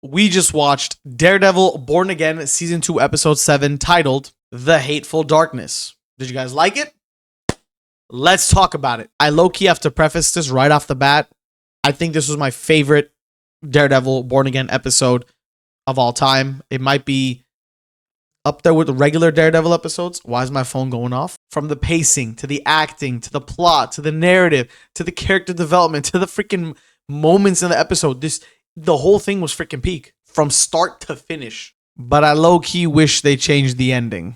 we just watched Daredevil Born Again Season 2 Episode 7 titled The Hateful Darkness. Did you guys like it? Let's talk about it. I low-key have to preface this right off the bat. I think this was my favorite Daredevil Born Again episode of all time. It might be up there with the regular Daredevil episodes. Why is my phone going off? From the pacing, to the acting, to the plot, to the narrative, to the character development, to the freaking moments in the episode. The whole thing was freaking peak from start to finish. But I low-key wish they changed the ending.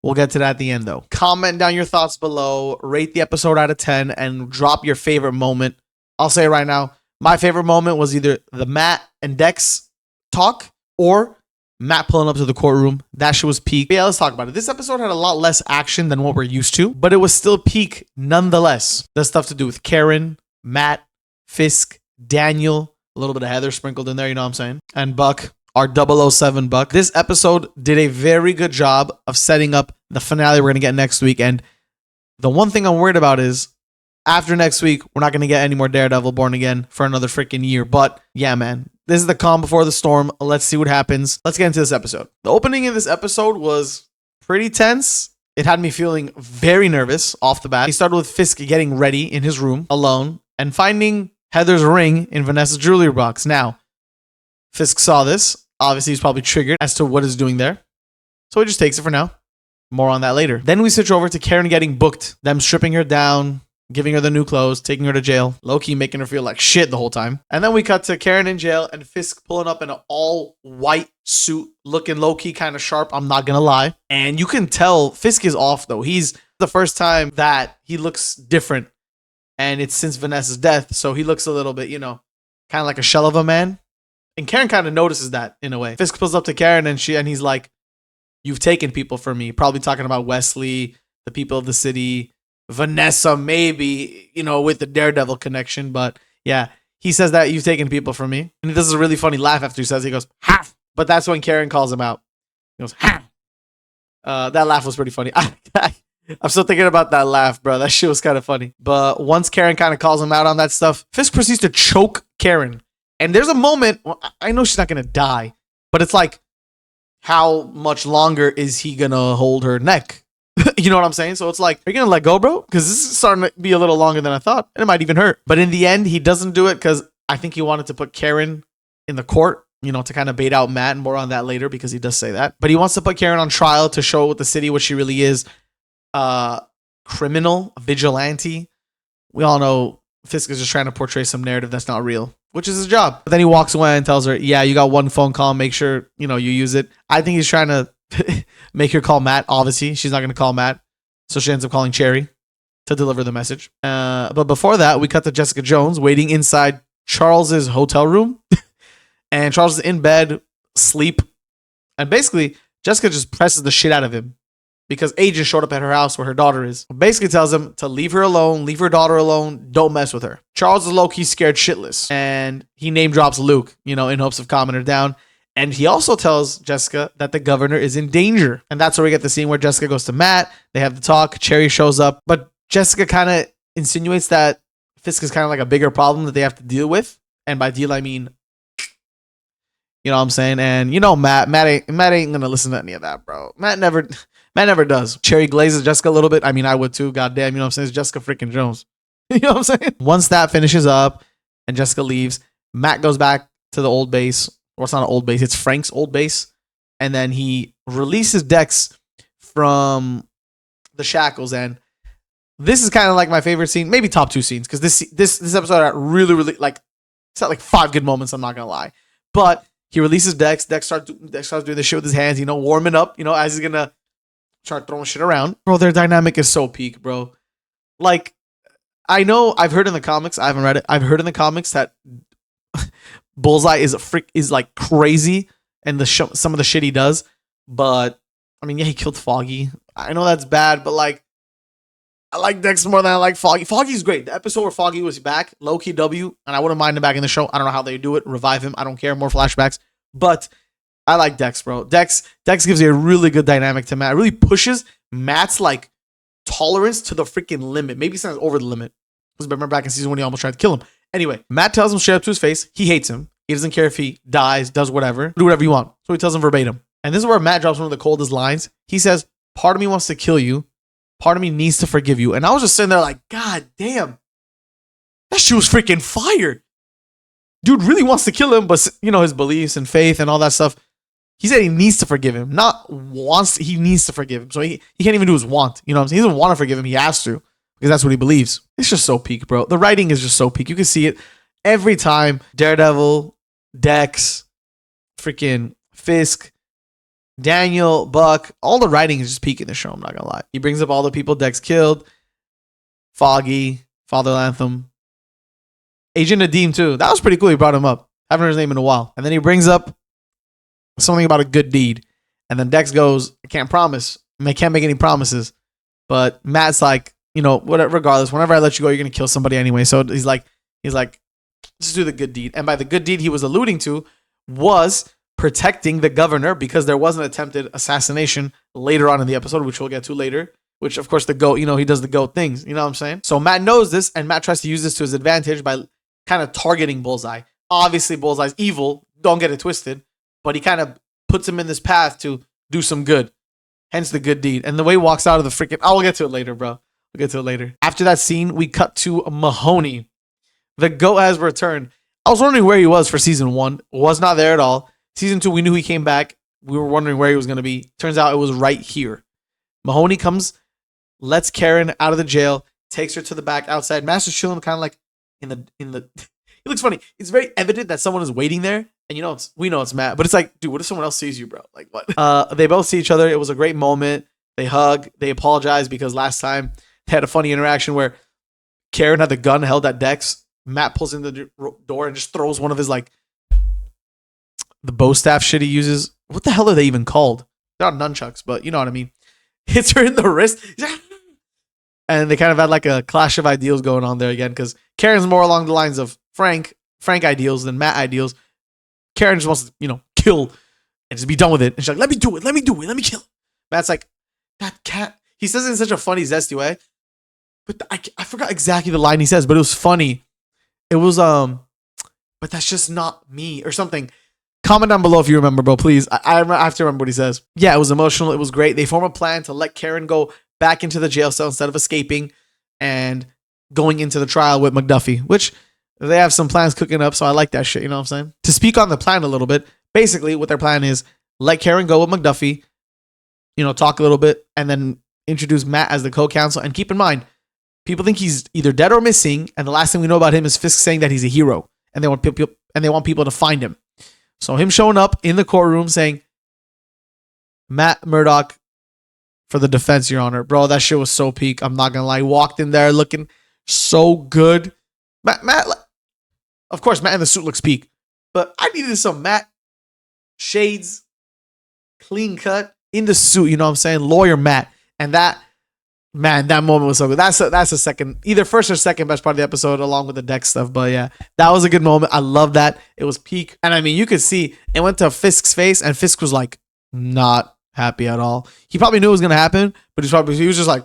We'll get to that at the end, though. Comment down your thoughts below. Rate the episode out of 10 and drop your favorite moment. I'll say it right now. My favorite moment was either the Matt and Dex talk or Matt pulling up to the courtroom. That shit was peak. But yeah, let's talk about it. This episode had a lot less action than what we're used to, but it was still peak nonetheless. The stuff to do with Karen, Matt, Fisk, Daniel, a little bit of Heather sprinkled in there, you know what I'm saying? And Buck, our 007 Buck. This episode did a very good job of setting up the finale we're going to get next week. And the one thing I'm worried about is after next week, we're not going to get any more Daredevil Born Again for another freaking year. But yeah, man, this is the calm before the storm. Let's see what happens. Let's get into this episode. The opening of this episode was pretty tense. It had me feeling very nervous off the bat. He started with Fisk getting ready in his room alone and finding Heather's ring in Vanessa's jewelry box. Now, Fisk saw this. Obviously, he's probably triggered as to what it's doing there. So he just takes it for now. More on that later. Then we switch over to Karen getting booked. Them stripping her down, giving her the new clothes, taking her to jail. Low-key making her feel like shit the whole time. And then we cut to Karen in jail and Fisk pulling up in an all-white suit, looking low-key kind of sharp, I'm not gonna lie. And you can tell Fisk is off, though. He's the first time that he looks different. And it's since Vanessa's death, so he looks a little bit, kind of like a shell of a man. And Karen kind of notices that in a way. Fisk pulls up to Karen and he's like, you've taken people from me. Probably talking about Wesley, the people of the city, Vanessa, maybe, with the Daredevil connection. But yeah, he says that you've taken people from me. And he does a really funny laugh after he says it. He goes, ha! But that's when Karen calls him out. He goes, ha! That laugh was pretty funny. I'm still thinking about that laugh, bro. That shit was kind of funny. But once Karen kind of calls him out on that stuff, Fisk proceeds to choke Karen. And there's a moment, I know she's not going to die, but it's like, how much longer is he going to hold her neck? You know what I'm saying? So it's like, are you going to let go, bro? Because this is starting to be a little longer than I thought. And it might even hurt. But in the end, he doesn't do it because I think he wanted to put Karen in the court, to kind of bait out Matt, and more on that later because he does say that. But he wants to put Karen on trial to show the city what she really is. Criminal, vigilante. We all know Fisk is just trying to portray some narrative that's not real, which is his job. But then he walks away and tells her, yeah, you got one phone call. Make sure, you use it. I think he's trying to make her call Matt. Obviously, she's not going to call Matt. So she ends up calling Cherry to deliver the message. But before that, we cut to Jessica Jones waiting inside Charles's hotel room. And Charles is in bed, asleep. And basically, Jessica just presses the shit out of him because Agent showed up at her house where her daughter is. Basically tells him to leave her alone, leave her daughter alone, don't mess with her. Charles is low-key scared shitless. And he name drops Luke, in hopes of calming her down. And he also tells Jessica that the governor is in danger. And that's where we get the scene where Jessica goes to Matt. They have the talk. Cherry shows up. But Jessica kind of insinuates that Fisk is kind of like a bigger problem that they have to deal with. And by deal, I mean, you know what I'm saying? And Matt ain't going to listen to any of that, bro. Matt never does. Cherry glazes Jessica a little bit. I mean, I would too. Goddamn, you know what I'm saying? It's Jessica freaking Jones. You know what I'm saying? Once that finishes up and Jessica leaves, Matt goes back to the old base. Well, it's not an old base. It's Frank's old base. And then he releases Dex from the shackles. And this is kind of like my favorite scene. Maybe top 2 scenes. Because this episode had really, really, it's not 5 good moments. I'm not going to lie. But he releases Dex. Dex starts doing this shit with his hands, warming up, as he's going to start throwing shit around. Bro, their dynamic is so peak, bro. I know I've heard in the comics, I haven't read it. I've heard in the comics that Bullseye is like crazy and some of the shit he does. But I mean, yeah, he killed Foggy. I know that's bad, but I like Dex more than I like Foggy. Foggy's great. The episode where Foggy was back, low-key W, and I wouldn't mind him back in the show. I don't know how they do it. Revive him. I don't care. More flashbacks. But I like Dex, bro. Dex gives you a really good dynamic to Matt. It really pushes Matt's tolerance to the freaking limit. Maybe sometimes over the limit. Because remember back in season 1, he almost tried to kill him. Anyway, Matt tells him straight up to his face, he hates him. He doesn't care if he dies, does whatever, do whatever you want. So he tells him verbatim. And this is where Matt drops one of the coldest lines. He says, part of me wants to kill you. Part of me needs to forgive you. And I was just sitting there like, God damn. That shit was freaking fire. Dude really wants to kill him, but his beliefs and faith and all that stuff. He said he needs to forgive him. Not wants, he needs to forgive him. So he can't even do his want. You know what I'm saying? He doesn't want to forgive him. He has to. Because that's what he believes. It's just so peak, bro. The writing is just so peak. You can see it every time. Daredevil, Dex, freaking Fisk, Daniel, Buck. All the writing is just peak in the show. I'm not going to lie. He brings up all the people Dex killed. Foggy, Father Lantham. Agent Nadim, too. That was pretty cool. He brought him up. Haven't heard his name in a while. And then he brings up something about a good deed. And then Dex goes, I can't promise. I can't make any promises. But Matt's like, whatever, regardless, whenever I let you go, you're going to kill somebody anyway. So he's like, just do the good deed. And by the good deed he was alluding to was protecting the governor, because there was an attempted assassination later on in the episode, which we'll get to later, which of course the goat, he does the goat things. You know what I'm saying? So Matt knows this, and Matt tries to use this to his advantage by kind of targeting Bullseye. Obviously Bullseye's evil. Don't get it twisted. But he kind of puts him in this path to do some good. Hence the good deed. And the way he walks out of the freaking... I'll get to it later, bro. We'll get to it later. After that scene, we cut to Mahoney. The GOAT has returned. I was wondering where he was for season 1. Was not there at all. Season 2, we knew he came back. We were wondering where he was going to be. Turns out it was right here. Mahoney comes, lets Karen out of the jail, takes her to the back outside. Master's chilling kind of like in the... It looks funny. It's very evident that someone is waiting there. And we know it's Matt. But it's like, dude, what if someone else sees you, bro? Like, what? They both see each other. It was a great moment. They hug. They apologize because last time they had a funny interaction where Karen had the gun held at Dex. Matt pulls in the door and just throws one of his, like, the bow staff shit he uses. What the hell are they even called? They're not nunchucks, but you know what I mean. Hits her in the wrist. And they kind of had like a clash of ideals going on there again, because Karen's more along the lines of Frank ideals than Matt ideals. Karen just wants to, kill and just be done with it. And she's like, let me do it. Let me kill him. Matt's like, that cat. He says it in such a funny, zesty way. But I forgot exactly the line he says, but it was funny. It was, but that's just not me or something. Comment down below if you remember, bro, please. I have to remember what he says. Yeah, it was emotional. It was great. They form a plan to let Karen go back into the jail cell instead of escaping and going into the trial with McDuffie, which they have some plans cooking up. So I like that shit. You know what I'm saying? To speak on the plan a little bit, basically what their plan is, let Karen go with McDuffie, talk a little bit, and then introduce Matt as the co-counsel. And keep in mind, people think he's either dead or missing. And the last thing we know about him is Fisk saying that he's a hero, and they want people to find him. So him showing up in the courtroom saying, Matt Murdock for the defense, Your Honor. Bro, that shit was so peak. I'm not going to lie. Walked in there looking so good. Matt, of course, Matt in the suit looks peak. But I needed some Matt shades, clean cut, in the suit. You know what I'm saying? Lawyer Matt. And that moment was so good. That's a second, either first or second best part of the episode, along with the Dex stuff. But yeah, that was a good moment. I love that. It was peak. And I mean, you could see it went to Fisk's face, and Fisk was like, not happy at all. He probably knew it was going to happen, but he was just like,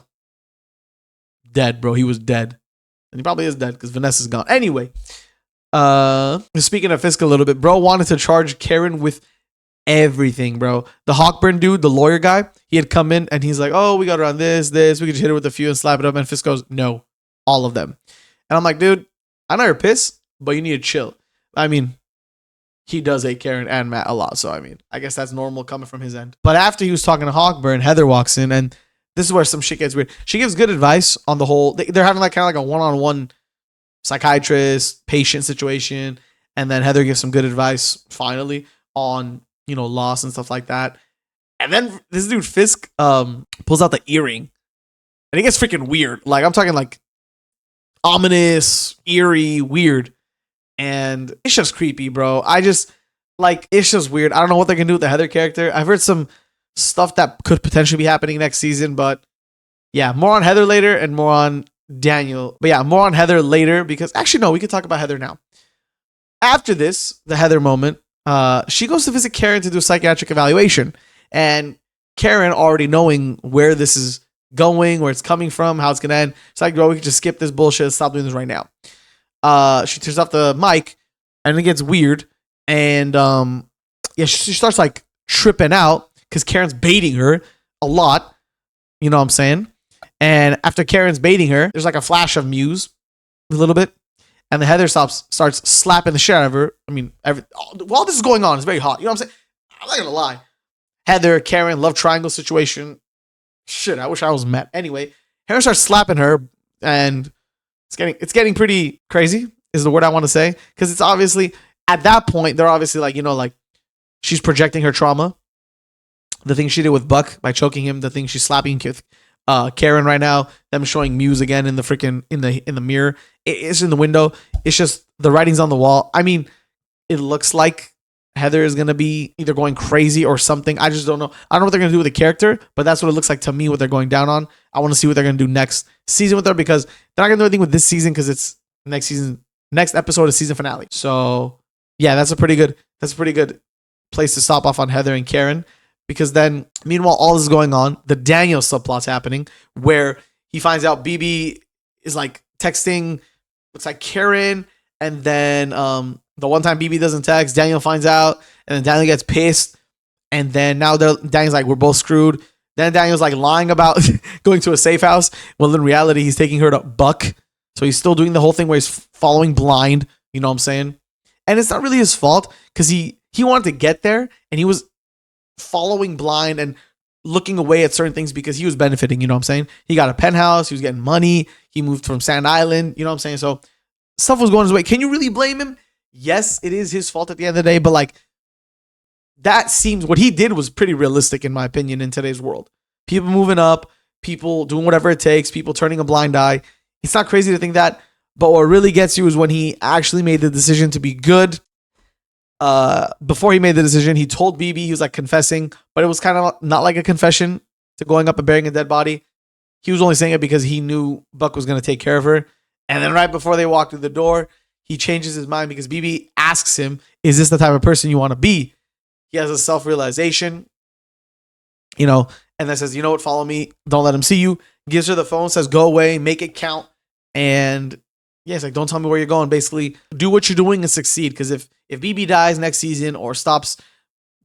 dead, bro. He was dead. And he probably is dead because Vanessa's gone. Anyway, speaking of Fisk a little bit, bro wanted to charge Karen with everything, bro. The Hawkburn dude, the lawyer guy, he had come in and he's like, oh, we got her on this. We could just hit her with a few and slap it up. And Fisk goes, no, all of them. And I'm like, dude, I know you're pissed, but you need to chill. I mean, he does hate Karen and Matt a lot. So, I mean, I guess that's normal coming from his end. But after he was talking to Hawkburn, Heather walks in, and this is where some shit gets weird. She gives good advice on the whole. They're having like kind of like a one-on-one psychiatrist patient situation. And then Heather gives some good advice finally on, loss and stuff like that. And then this dude Fisk pulls out the earring, and it gets freaking weird. Like, I'm talking like ominous, eerie, weird. And it's just creepy, bro. It's just weird. I don't know what they're gonna do with the Heather character. I've heard some stuff that could potentially be happening next season, but yeah, more on Heather later and more on Daniel. But yeah, more on Heather later, because actually, no, we could talk about Heather now. After this, the Heather moment, she goes to visit Karen to do a psychiatric evaluation. And Karen, already knowing where this is going, where it's coming from, how it's going to end, it's like, bro, we can just skip this bullshit and stop doing this right now. She turns off the mic, and it gets weird. And yeah, she starts like tripping out because Karen's baiting her a lot. You know what I'm saying? And after Karen's baiting her, there's like a flash of Muse a little bit. And the Heather starts slapping the shit out of her. I mean, while this is going on, it's very hot. You know what I'm saying? I'm not gonna lie. Heather, Karen, love triangle situation. Shit, I wish I was Matt. Anyway, Heather starts slapping her, and it's getting pretty crazy, is the word I want to say. Because it's obviously, at that point, they're obviously like, like she's projecting her trauma. The thing she did with Buck by choking him, the thing she's slapping Karen right now, them showing Muse again in the freaking in the mirror. It's in the window. It's just the writing's on the wall. I mean, it looks like Heather is gonna be either going crazy or something. I just don't know. I don't know what they're gonna do with the character, but that's what it looks like to me. What they're going down on. I want to see what they're gonna do next season with her, because they're not gonna do anything with this season because it's next episode of season finale. So yeah, that's a pretty good place to stop off on Heather and Karen. Because then, meanwhile, all this is going on. The Daniel subplot's happening, where he finds out BB is like texting, looks like Karen, and then the one time BB doesn't text, Daniel finds out, and then Daniel gets pissed, and then now Daniel's like, we're both screwed. Then Daniel's like lying about going to a safe house. Well, in reality, he's taking her to Buck, so he's still doing the whole thing where he's following blind. You know what I'm saying? And it's not really his fault because he wanted to get there, and he was following blind and looking away at certain things because he was benefiting. You know what I'm saying? He got a penthouse. He was getting money. He moved from Sand Island. You know what I'm saying? So stuff was going his way. Can you really blame him? Yes, it is his fault at the end of the day, but like that seems what he did was pretty realistic in my opinion in today's world. People moving up, people doing whatever it takes, people turning a blind eye. It's not crazy to think that, but what really gets you is when he actually made the decision to be good. Before he made the decision, he told BB, he was like confessing, but it was kind of not like a confession to going up and burying a dead body. He was only saying it because he knew Buck was going to take care of her. And then right before they walk through the door, he changes his mind because BB asks him, is this the type of person you want to be? He has a self-realization, and then says, you know what, follow me. Don't let him see you. Gives her the phone, says, go away, make it count. And yeah, it's like, don't tell me where you're going. Basically, do what you're doing and succeed. Because if BB dies next season or stops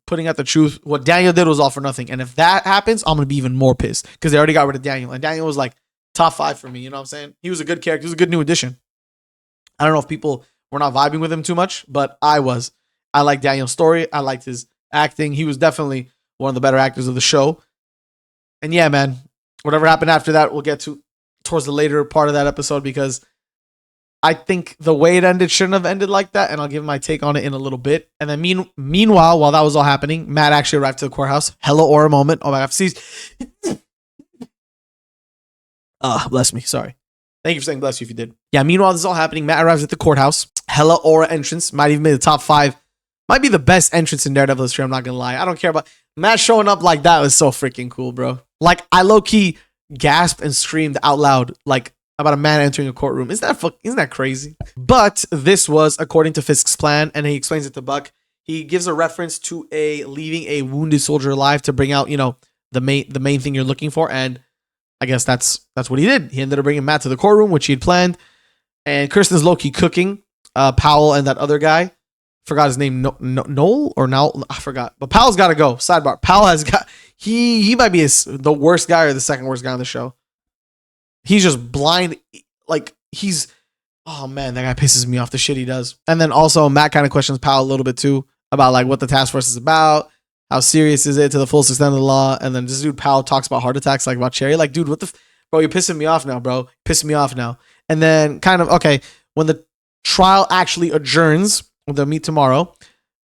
putting out the truth, what Daniel did was all for nothing. And if that happens, I'm going to be even more pissed because they already got rid of Daniel. And Daniel was like top 5 for me. You know what I'm saying? He was a good character. He was a good new addition. I don't know if people were not vibing with him too much, but I was. I liked Daniel's story. I liked his acting. He was definitely one of the better actors of the show. And yeah, man, whatever happened after that, we'll get to towards the later part of that episode because I think the way it ended shouldn't have ended like that, and I'll give my take on it in a little bit. And then meanwhile, while that was all happening, Matt actually arrived to the courthouse. Hello, Aura moment. Oh my God, see. Bless me. Sorry. Thank you for saying bless you if you did. Yeah, meanwhile, this is all happening. Matt arrives at the courthouse. Hella Aura entrance. Might even be the top 5. Might be the best entrance in Daredevil history. I'm not going to lie. I don't care about Matt showing up like that. Was so freaking cool, bro. Like, I low-key gasped and screamed out loud, like, about a man entering a courtroom. Isn't that crazy? But this was according to Fisk's plan, and he explains it to Buck. He gives a reference to leaving a wounded soldier alive to bring out, the main thing you're looking for, and I guess that's what he did. He ended up bringing Matt to the courtroom, which he had planned, and Kirsten's low-key cooking Powell and that other guy. Forgot his name, Noel or Noel? I forgot. But Powell's got to go. Sidebar. Powell has got. He might be the worst guy or the second worst guy on the show. He's just blind. Like oh man, that guy pisses me off. The shit he does. And then also Matt kind of questions Powell a little bit too about like what the task force is about. How serious is it to the full extent of the law? And then this dude Powell talks about heart attacks, like about Cherry. Like, dude, what the bro? You're pissing me off now, bro. Pissing me off now. And then kind of okay, when the trial actually adjourns. They'll meet tomorrow.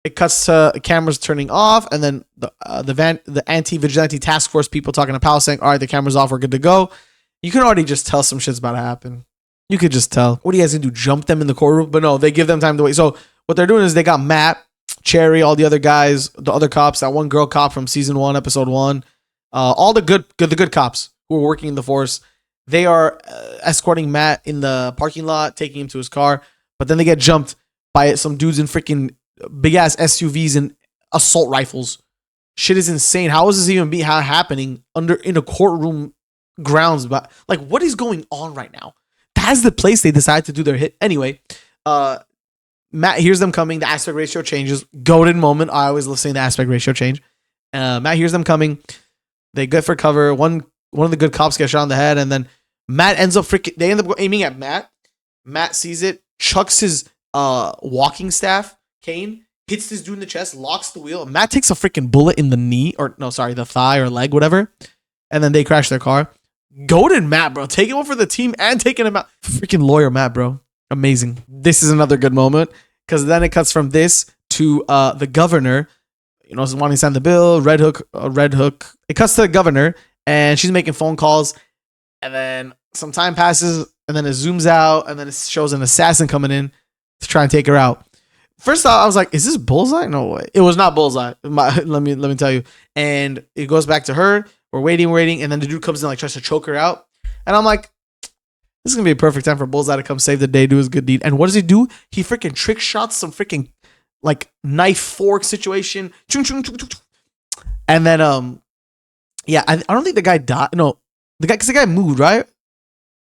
It cuts to cameras turning off, and then the anti-vigilante task force people talking to Powell saying, all right, the camera's off, we're good to go. You can already just tell some shit's about to happen. You could just tell. What do you guys gonna do? Jump them in the courtroom? But no, they give them time to wait. So what they're doing is they got Matt, Cherry, all the other guys, the other cops, that one girl cop from season 1, episode 1, all the good cops who are working in the force. They are escorting Matt in the parking lot, taking him to his car, but then they get jumped by some dudes in freaking big ass SUVs and assault rifles. Shit is insane. How is this even happening in a courtroom grounds? But like, what is going on right now? That's the place they decided to do their hit. Anyway, Matt hears them coming. The aspect ratio changes. Goated moment. I always love saying the aspect ratio change. Matt hears them coming. They get for cover. One of the good cops gets shot on the head, and then Matt ends up freaking. They end up aiming at Matt. Matt sees it, chucks his walking staff, cane, hits this dude in the chest, locks the wheel. Matt takes a freaking bullet in the knee, or no, sorry, the thigh or leg, whatever. And then they crash their car. Goated Matt, bro. Taking one for the team and taking him out. Freaking lawyer Matt, bro. Amazing. This is another good moment because then it cuts from this to the governor. You know, wanting to sign the bill. Red Hook. It cuts to the governor and she's making phone calls. And then some time passes and then it zooms out and then it shows an assassin coming in to try and take her out. First off, I was like, is this Bullseye? No way. It was not Bullseye. Let me tell you. And it goes back to her. We're waiting. And then the dude comes in, like, tries to choke her out. And I'm like, this is going to be a perfect time for Bullseye to come save the day, do his good deed. And what does he do? He freaking trick shots some freaking, like, knife fork situation. And then, yeah, I don't think the guy died. No, because the guy moved, right?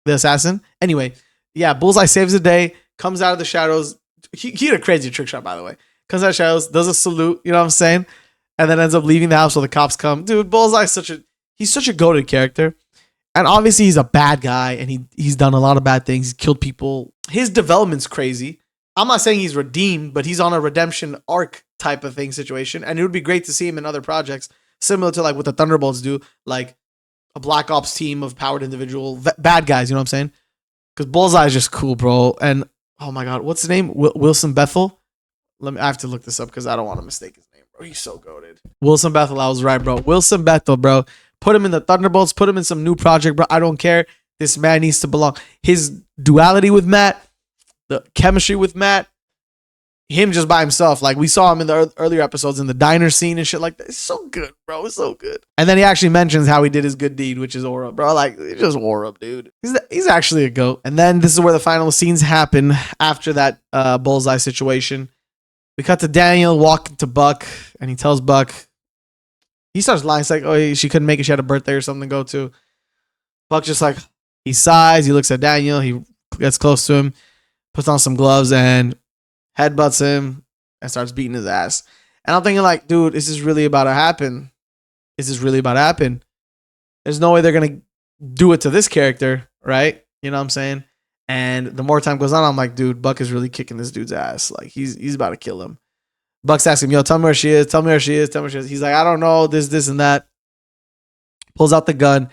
The assassin. Anyway, yeah, Bullseye saves the day, comes out of the shadows. He had a crazy trick shot, by the way. Comes out of the shadows, does a salute, you know what I'm saying? And then ends up leaving the house while the cops come. Dude, Bullseye's such a goated character. And obviously he's a bad guy and he's done a lot of bad things. He's killed people. His development's crazy. I'm not saying he's redeemed, but he's on a redemption arc type of thing situation. And it would be great to see him in other projects, similar to like what the Thunderbolts do, like a Black Ops team of powered individual bad guys, you know what I'm saying? Because Bullseye is just cool, bro. And oh my God, what's his name? Wilson Bethel? I have to look this up because I don't want to mistake his name, bro. He's so goated. Wilson Bethel, I was right, bro. Wilson Bethel, bro. Put him in the Thunderbolts. Put him in some new project, bro. I don't care. This man needs to belong. His duality with Matt, the chemistry with Matt, him just by himself. Like we saw him in the earlier episodes in the diner scene and shit like that. It's so good, bro. It's so good. And then he actually mentions how he did his good deed, which is Aura, bro. Like he just Aura, dude. He's actually a goat. And then this is where the final scenes happen after that Bullseye situation. We cut to Daniel walking to Buck, and he tells Buck. He starts lying. It's like, oh, she couldn't make it. She had a birthday or something to go to. Buck just like, he sighs. He looks at Daniel. He gets close to him, puts on some gloves, and headbutts him and starts beating his ass. And I'm thinking like, dude, is this really about to happen? Is this really about to happen? There's no way they're going to do it to this character, right? You know what I'm saying? And the more time goes on, I'm like, dude, Buck is really kicking this dude's ass. Like, he's about to kill him. Buck's asking him, yo, tell me where she is. Tell me where she is. Tell me where she is. He's like, I don't know. This, and that. Pulls out the gun.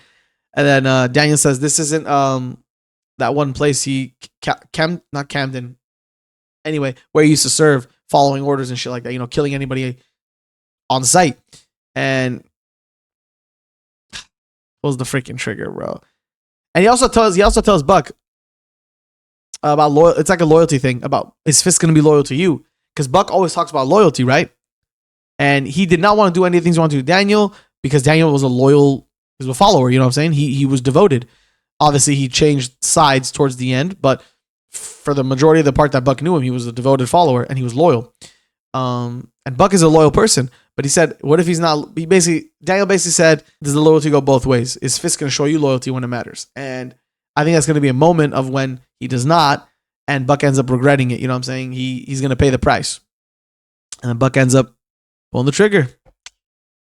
And then Daniel says, this isn't that one place not Camden. Anyway, where he used to serve, following orders and shit like that. You know, killing anybody on site. And pulls the freaking trigger, bro. And he also tells Buck about loyal. It's like a loyalty thing about his fist going to be loyal to you. Because Buck always talks about loyalty, right? And he did not want to do any of the things he wanted to do. Daniel, because Daniel was he was a follower, you know what I'm saying? He was devoted. Obviously, he changed sides towards the end, but for the majority of the part that Buck knew him, he was a devoted follower and he was loyal. And Buck is a loyal person, but he said, what if he's not? Daniel basically said, does the loyalty go both ways? Is Fisk going to show you loyalty when it matters? And I think that's going to be a moment of when he does not, and Buck ends up regretting it. You know what I'm saying? He's going to pay the price. And then Buck ends up pulling the trigger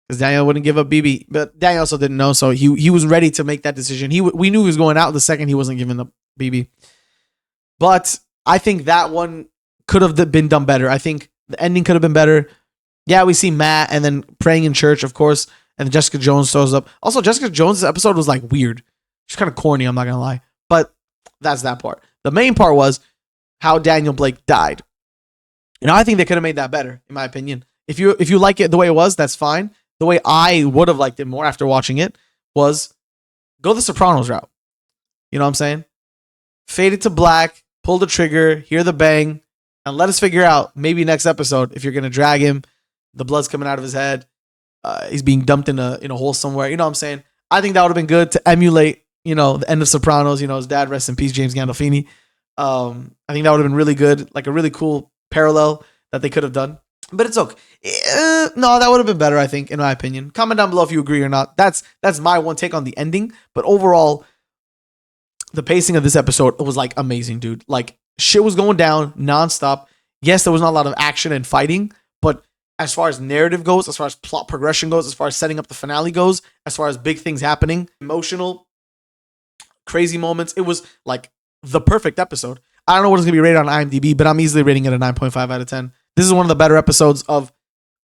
because Daniel wouldn't give up BB. But Daniel also didn't know, so he was ready to make that decision. We knew he was going out the second he wasn't giving up BB. But I think that one could have been done better. I think the ending could have been better. Yeah, we see Matt and then praying in church, of course, and Jessica Jones shows up. Also, Jessica Jones' episode was like weird. She's kind of corny, I'm not going to lie. But that's that part. The main part was how Daniel Blake died. You know, I think they could have made that better, in my opinion. If you like it the way it was, that's fine. The way I would have liked it more after watching it was go the Sopranos route. You know what I'm saying? Fade it to black, pull the trigger, hear the bang, and let us figure out maybe next episode if you're going to drag him, the blood's coming out of his head, he's being dumped in a hole somewhere. You know what I'm saying? I think that would have been good to emulate, you know, the end of Sopranos. You know, his dad, rest in peace, James Gandolfini. I think that would have been really good, like a really cool parallel that they could have done. But it's okay. No, that would have been better, I think, in my opinion. Comment down below if you agree or not. That's my one take on the ending. But overall, the pacing of this episode was like amazing, dude. Like shit was going down nonstop. Yes, there was not a lot of action and fighting, but as far as narrative goes, as far as plot progression goes, as far as setting up the finale goes, as far as big things happening, emotional, crazy moments, it was like the perfect episode. I don't know what it's going to be rated on IMDb, but I'm easily rating it a 9.5 out of 10. This is one of the better episodes of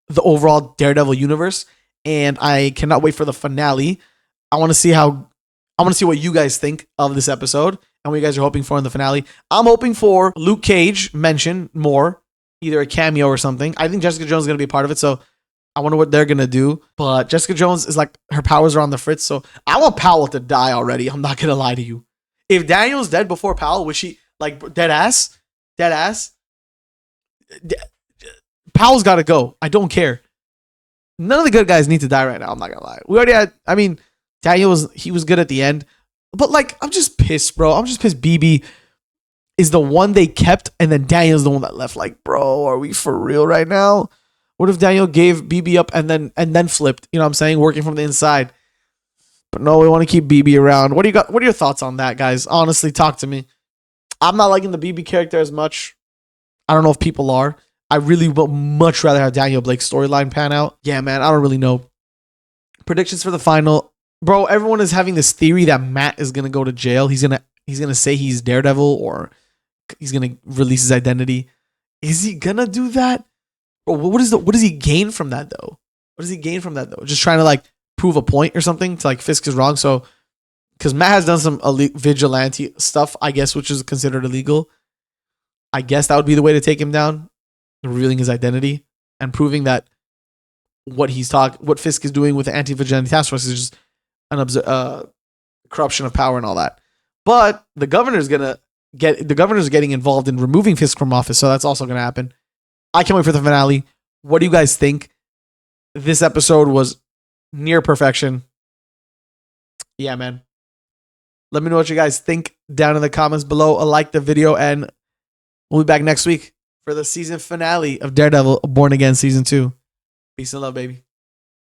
the overall Daredevil universe, and I cannot wait for the finale. I want to see what you guys think of this episode and what you guys are hoping for in the finale. I'm hoping for Luke Cage mention more, either a cameo or something. I think Jessica Jones is going to be a part of it, so I wonder what they're going to do. But Jessica Jones is like, her powers are on the fritz, so I want Powell to die already. I'm not going to lie to you. If Daniel's dead before Powell, was she, like, dead ass? Powell's got to go. I don't care. None of the good guys need to die right now. I'm not going to lie. We already had, I mean, Daniel was good at the end. But, like, I'm just pissed, bro. I'm just pissed BB is the one they kept, and then Daniel's the one that left. Like, bro, are we for real right now? What if Daniel gave BB up and then flipped? You know what I'm saying? Working from the inside. But no, we want to keep BB around. What do you got? What are your thoughts on that, guys? Honestly, talk to me. I'm not liking the BB character as much. I don't know if people are. I really would much rather have Daniel Blake's storyline pan out. Yeah, man, I don't really know. Predictions for the final. Bro, everyone is having this theory that Matt is gonna go to jail. He's gonna say he's Daredevil, or he's gonna release his identity. Is he gonna do that? Bro, what does he gain from that though? What does he gain from that though? Just trying to like prove a point or something to like Fisk is wrong. So because Matt has done some vigilante stuff, I guess, which is considered illegal. I guess that would be the way to take him down, revealing his identity and proving that what Fisk is doing with the anti-vigilante task force is just an corruption of power and all that. But the governor's getting involved in removing Fisk from office, so that's also gonna happen. I can't wait for the finale. What do you guys think? This episode was near perfection. Yeah, man. Let me know what you guys think down in the comments below. Like the video, and we'll be back next week for the season finale of Daredevil Born Again Season 2. Peace and love, baby.